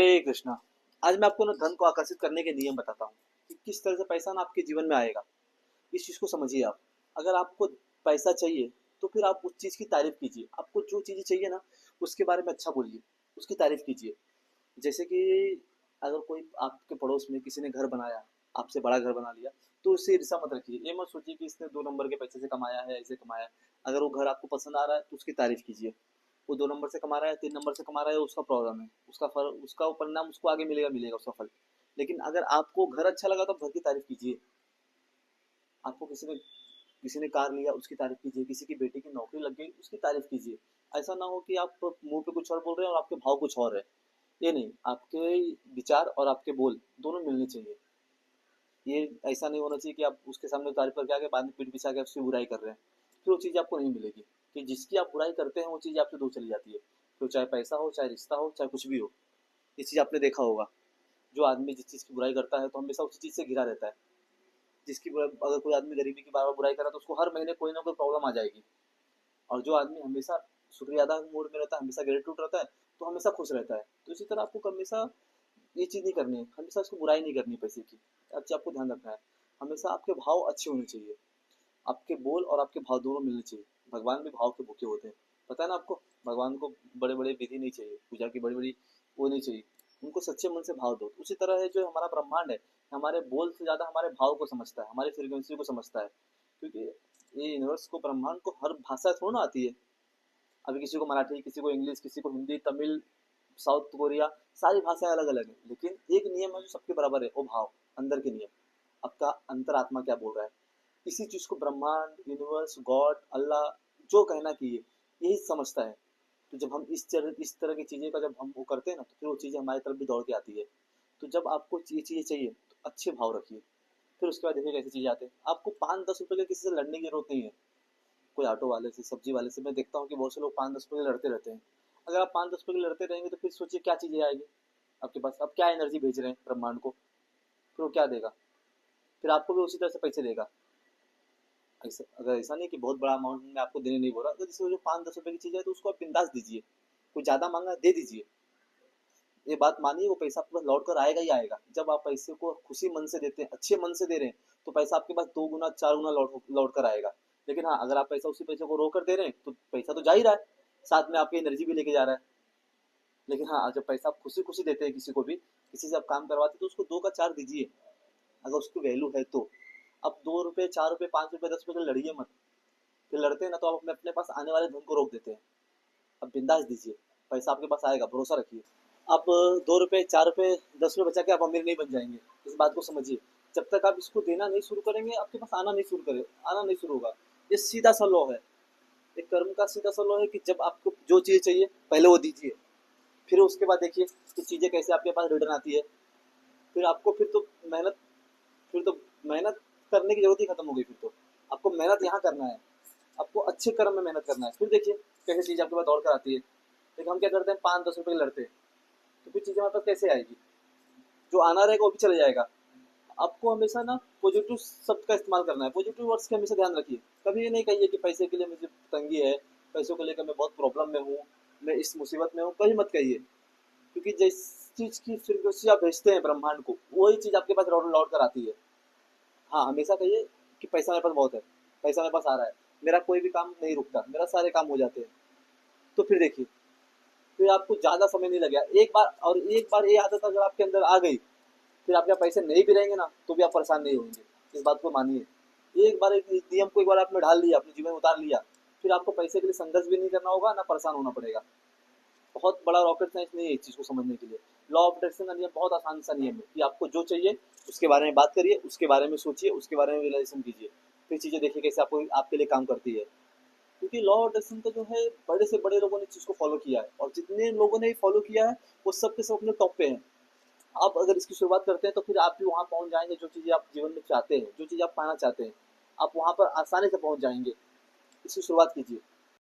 हरे कृष्णा। आज मैं आपको ना धन को आकर्षित करने के नियम बताता हूँ कि किस तरह से पैसा ना आपके जीवन में आएगा। इस चीज़ को समझिए आप। अगर आपको पैसा चाहिए तो फिर आप उस चीज़ की तारीफ कीजिए। आपको जो चीज़ें चाहिए ना उसके बारे में अच्छा बोलिए, उसकी तारीफ कीजिए। जैसे कि अगर कोई आपके पड़ोस में किसी ने घर बनाया, आपसे बड़ा घर बना लिया, तो उससे ईर्ष्या मत रखिए। ये मत सोचिए कि इसने 2 नंबर के पैसे से कमाया है, ऐसे कमाया है। अगर वो घर आपको पसंद आ रहा है तो उसकी तारीफ कीजिए। वो 2 नंबर से कमा रहा है, 3 नंबर से कमा रहा है, उसका प्रॉब्लम है। उसका फल, उसका वो परिणाम उसको आगे मिलेगा, मिलेगा उसका फल। लेकिन अगर आपको घर अच्छा लगा तो आप घर की तारीफ कीजिए। आपको किसी ने कार लिया, उसकी तारीफ कीजिए। किसी की बेटी की नौकरी लग गई, उसकी तारीफ कीजिए। ऐसा ना हो कि आप मुंह पे कुछ और बोल रहे हैं और आपके भाव कुछ और है। ये नहीं, आपके विचार और आपके बोल दोनों मिलने चाहिए। ये ऐसा नहीं होना चाहिए कि आप उसके सामने तारीफ करके आगे बाद में पीठ पीछे आके उसकी बुराई कर रहे हैं। फिर वो चीज़ आपको नहीं मिलेगी। कि जिसकी आप बुराई करते हैं वो चीज़ आपसे दूर चली जाती है। फिर चाहे पैसा हो, चाहे रिश्ता हो, चाहे कुछ भी हो। ये चीज़ आपने देखा होगा। जो आदमी जिस चीज़ की बुराई करता है तो हमेशा उसी चीज़ से घिरा रहता है। अगर कोई आदमी गरीबी की बार बार बुराई कर रहा है तो उसको हर महीने कोई ना कोई प्रॉब्लम आ जाएगी। और जो आदमी हमेशा शुक्रिया अदा मोड में रहता है, हमेशा ग्रेटिट्यूड रहता है, तो हमेशा खुश रहता है। तो इसी तरह आपको हमेशा ये चीज़ नहीं करनी है, हमेशा इसको बुराई नहीं करनी है पैसे की। अच्छा, आपको ध्यान रखना है। हमेशा आपके भाव अच्छे होने चाहिए। आपके बोल और आपके भाव दोनों मिलने चाहिए। भगवान भी भाव के भूखे होते हैं। पता है ना आपको? भगवान को बड़े बड़े विधि नहीं चाहिए, पूजा की बड़ी बड़ी वो नहीं चाहिए। उनको सच्चे मन से भाव दो। उसी तरह है जो हमारा ब्रह्मांड है, हमारे बोल से ज़्यादा हमारे भाव को समझता है, हमारी फ्रीक्वेंसी को समझता है। क्योंकि ये यूनिवर्स को, ब्रह्मांड को हर भाषा थोड़ा ना आती है। अभी किसी को मराठी, किसी को इंग्लिश, किसी को हिंदी, तमिल, साउथ कोरिया, सारी भाषाएं अलग अलग है। लेकिन एक नियम है जो सबके बराबर है, वो भाव, अंदर के नियम। आपका अंतरात्मा क्या बोल रहा है। इसी चीज को ब्रह्मांड, यूनिवर्स, गॉड, अल्लाह, जो कहना चाहिए, यही समझता है। तो जब हम इस तरह की चीजें का जब हम वो करते हैं ना तो फिर वो चीजें हमारी तरफ भी दौड़ के आती है। तो जब आपको ये चीजें चाहिए तो अच्छे भाव रखिए। फिर उसके बाद देखिए कैसी चीजें आते हैं। आपको 5-10 रुपए के किसी से लड़ने की जरूरत नहीं है। कोई ऑटो वाले से, सब्जी वाले से मैं देखता हूँ कि बहुत से लोग 5-10 रुपए के लड़ते रहते हैं। अगर आप 5-10 रुपए के लड़ते रहेंगे तो फिर सोचिए क्या चीजें आएगी आपके पास। आप क्या एनर्जी भेज रहे हैं ब्रह्मांड को। फिर वो क्या देगा? फिर आपको भी उसी तरह से पैसे देगा। ऐसा, अगर ऐसा नहीं कि बहुत बड़ा अमाउंट में आपको देने नहीं बोल रहा, तो जैसे वो जो 5-10 रुपए की चीज़ है तो उसको आप बिंदास दीजिए। कोई ज़्यादा मांगा दे दीजिए। ये बात मानिए, वो पैसा आपके पास लौट कर आएगा ही आएगा। जब आप पैसे को खुशी मन से देते हैं, अच्छे मन से दे रहे हैं, तो पैसा आपके पास 2 गुना 4 गुना लौट लौट कर आएगा। लेकिन हाँ, अगर आप पैसा उसी पैसे को रो कर दे रहे हैं तो पैसा तो जा ही रहा है, साथ में आपकी एनर्जी भी लेके जा रहा है। लेकिन हाँ, जब पैसा आप खुशी खुशी देते हैं किसी को भी, किसी से आप काम करवाते हैं, तो उसको 2 का 4 दीजिए, अगर उसकी वैल्यू है तो। अब 2 रुपये, 4 रुपये, 5 रुपये, 10 रुपये का लड़िए मत। फिर लड़ते हैं ना तो आप अपने अपने पास आने वाले धन को रोक देते हैं। अब बिंदास दीजिए, पैसा आपके पास आएगा, भरोसा रखिए। आप 2 रुपये, 4 रुपये, 10 रुपये बचा के आप अमीर नहीं बन जाएंगे। इस बात को समझिए। जब तक आप इसको देना नहीं शुरू करेंगे, आपके पास आना नहीं शुरू होगा। ये सीधा सा लॉ है। एक कर्म का सीधा सा लॉ है कि जब आपको जो चीज़ चाहिए पहले वो दीजिए। फिर उसके बाद देखिए कि चीज़ें कैसे आपके पास रिटर्न आती है। फिर आपको मेहनत फिर तो मेहनत करने की जरूरत ही खत्म हो गई। फिर तो आपको मेहनत यहाँ करना है। आपको अच्छे कर्म में मेहनत करना है। फिर देखिए कैसे चीज़ आपके पास दौड़ कर आती है। लेकिन हम क्या करते हैं, 5-10 रुपए लड़ते हैं। तो फिर चीज़ें हमारे पास कैसे आएगी? जो आना रहेगा वो भी चले जाएगा। आपको हमेशा ना पॉजिटिव शब्द का इस्तेमाल करना है। पॉजिटिव वर्ड्स का हमेशा ध्यान रखिए। कभी ये नहीं कहिए कि पैसे के लिए मुझे तंगी है, पैसों को लेकर मैं बहुत प्रॉब्लम में हूँ, मैं इस मुसीबत में हूँ, कभी मत कहिए। क्योंकि जिस चीज़ की फ्रीक्वेंसी आप भेजते हैं ब्रह्मांड को, वही चीज़ आपके पास लौट लौट कर आती है। हाँ, हमेशा कहिए कि पैसा मेरे पास बहुत है, पैसा मेरे पास आ रहा है, मेरा कोई भी काम नहीं रुकता, मेरा सारे काम हो जाते हैं। तो फिर देखिए, फिर आपको ज़्यादा समय नहीं लगेगा। एक बार ये आदत अगर आपके अंदर आ गई, फिर आपके पास पैसे नहीं भी रहेंगे ना तो भी आप परेशान नहीं होंगे। इस बात को मानिए। एक बार एक नियम को एक बार आपने ढाल लिया, अपने जीवन में उतार लिया, फिर आपको पैसे के लिए संघर्ष भी नहीं करना होगा, ना परेशान होना पड़ेगा। बहुत बड़ा रॉकेट साइंस नहीं है इस चीज़ को समझने के लिए। लॉ ऑफ अट्रैक्शन का नियम बहुत आसान सा नियम है कि आपको जो चाहिए उसके बारे में बात करिए, उसके बारे में सोचिए, उसके बारे में रियलाइजेशन कीजिए। फिर चीज़ें देखिए कैसे आपको आपके लिए काम करती है। क्योंकि लॉ ऑफ अट्रैक्शन का जो है, बड़े से बड़े लोगों ने इस चीज़ को फॉलो किया है, और जितने लोगों ने फॉलो किया है वो सब के सब अपने टॉप पे हैं। आप अगर इसकी शुरुआत करते हैं तो फिर आप भी वहाँ पहुँच जाएंगे। जो चीज़ें आप जीवन में चाहते हैं, जो चीज़ आप पाना चाहते हैं, आप वहाँ पर आसानी से पहुँच जाएंगे। इसकी शुरुआत कीजिए।